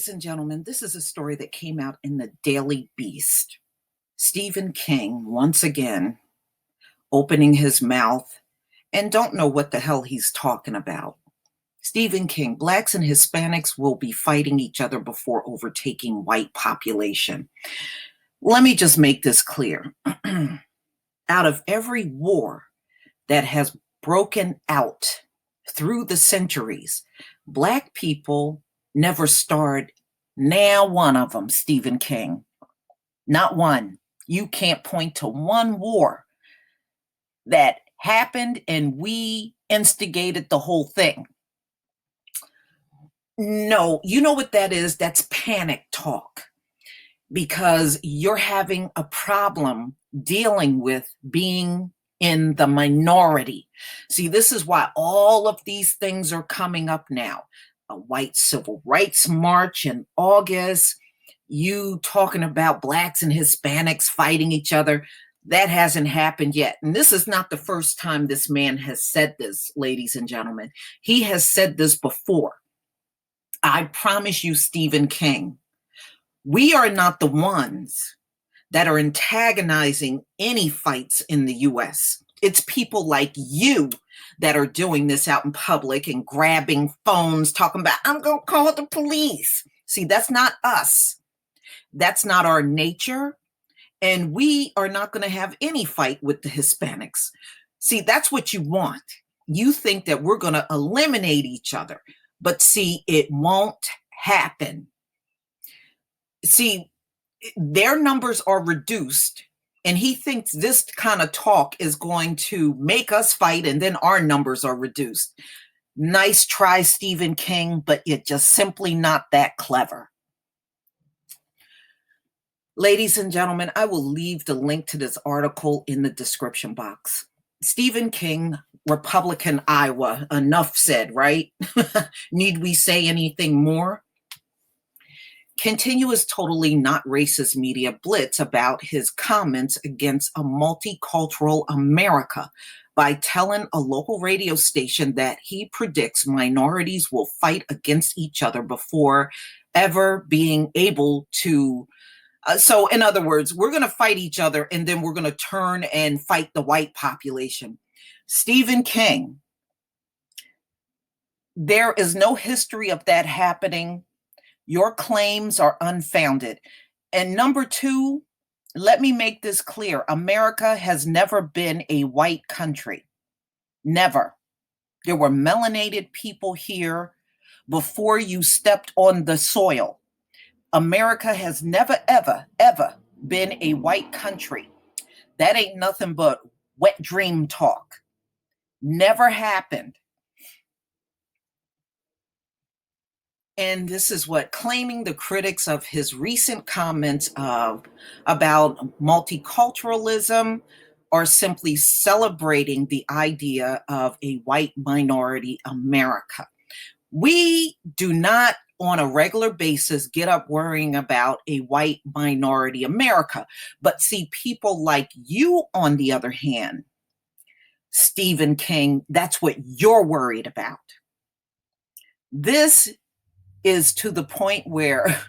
Ladies and gentlemen, this is a story that came out in the Daily Beast. Stephen King, once again, opening his mouth and don't know what the hell he's talking about. Stephen King, blacks and Hispanics will be fighting each other before overtaking white population. Let me just make this clear. Out of every war that has broken out through the centuries, black people never starred now one of them, Stephen King. Not one. You can't point to one war that happened and we instigated the whole thing. No, you know what that is? That's panic talk, because you're having a problem dealing with being in the minority. See, this is why all of these things are coming up now. A white civil rights march in August, you talking about blacks and Hispanics fighting each other. That hasn't happened yet. And this is not the first time this man has said this, ladies and gentlemen. He has said this before. I promise you, Stephen King, we are not the ones that are antagonizing any fights in the US. It's people like you that are doing this out in public and grabbing phones, talking about, I'm going to call the police. See, that's not us. That's not our nature. And we are not going to have any fight with the Hispanics. See, that's what you want. You think that we're going to eliminate each other. But see, it won't happen. See, their numbers are reduced, and he thinks this kind of talk is going to make us fight, and then our numbers are reduced. Nice try, Stephen King, but you're just simply not that clever. Ladies and gentlemen, I will leave the link to this article in the description box. Stephen King, Republican Iowa, enough said, right? Need we say anything more? Continuous totally not racist media blitz about his comments against a multicultural America by telling a local radio station that he predicts minorities will fight against each other before ever being able to. So in other words, we're going to fight each other and then we're going to turn and fight the white population. Stephen King, there is no history of that happening. Your claims are unfounded. And number two, let me make this clear. America has never been a white country. Never. There were melanated people here before you stepped on the soil. America has never, ever, ever been a white country. That ain't nothing but wet dream talk. Never happened. And this is what claiming the critics of his recent comments about multiculturalism are simply celebrating the idea of a white minority America. We do not on a regular basis get up worrying about a white minority America. But see, people like you, on the other hand, Stephen King, that's what you're worried about. This is to the point where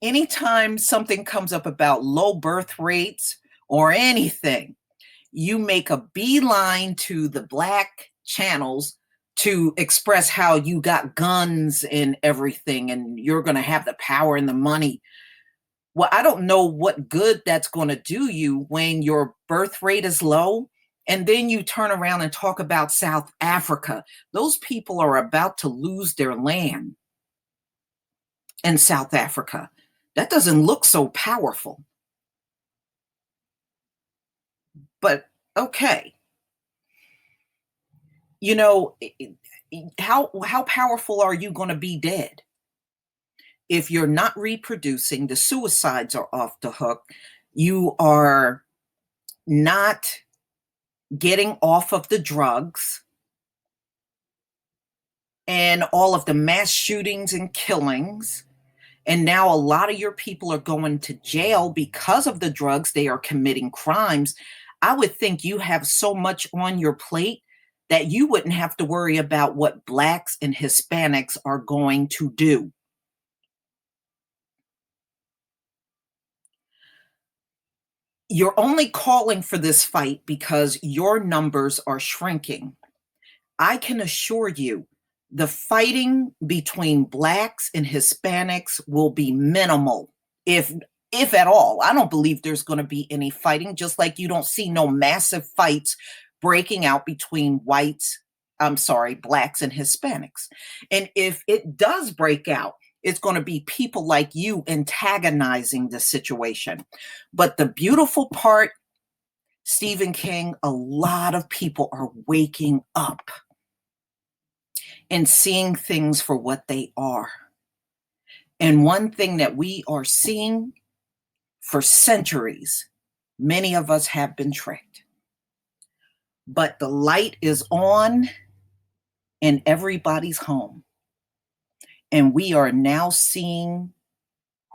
anytime something comes up about low birth rates or anything, you make a beeline to the black channels to express how you got guns and everything and you're going to have the power and the money. Well, I don't know what good that's going to do you when your birth rate is low. And then you turn around and talk about South Africa. Those people are about to lose their land in South Africa. That doesn't look so powerful. But okay. You know, how powerful are you going to be dead? If you're not reproducing, the suicides are off the hook. You are not getting off of the drugs and all of the mass shootings and killings. And now a lot of your people are going to jail because of the drugs. They are committing crimes. I would think you have so much on your plate that you wouldn't have to worry about what blacks and Hispanics are going to do. You're only calling for this fight because your numbers are shrinking. I can assure you the fighting between blacks and Hispanics will be minimal, if at all. I don't believe there's going to be any fighting, just like you don't see no massive fights breaking out between blacks and Hispanics. And if it does break out, it's going to be people like you antagonizing the situation. But the beautiful part, Stephen King, a lot of people are waking up and seeing things for what they are. And one thing that we are seeing for centuries, many of us have been tricked. But the light is on in everybody's home. And we are now seeing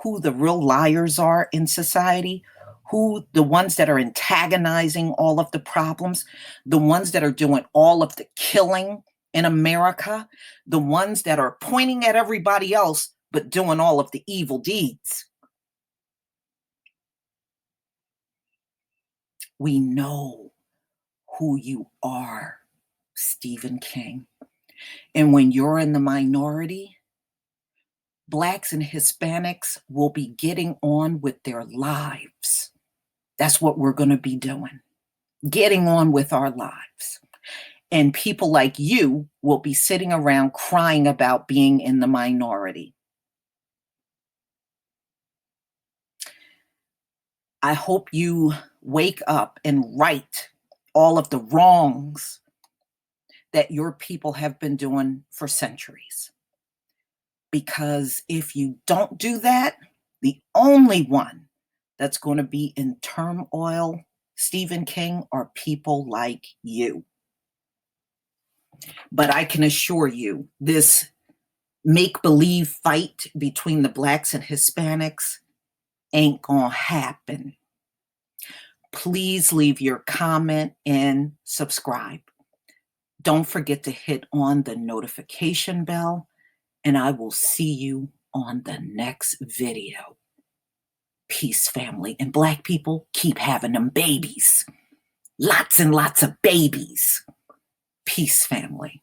who the real liars are in society, who the ones that are antagonizing all of the problems, the ones that are doing all of the killing in America, the ones that are pointing at everybody else, but doing all of the evil deeds. We know who you are, Stephen King. And when you're in the minority, blacks and Hispanics will be getting on with their lives. That's what we're going to be doing, getting on with our lives. And people like you will be sitting around crying about being in the minority. I hope you wake up and right all of the wrongs that your people have been doing for centuries. Because if you don't do that, the only one that's going to be in turmoil, Stephen King, are people like you. But I can assure you, this make-believe fight between the blacks and Hispanics ain't gonna happen. Please leave your comment and subscribe. Don't forget to hit on the notification bell, and I will see you on the next video. Peace, family. And black people, keep having them babies. Lots and lots of babies. Peace, family.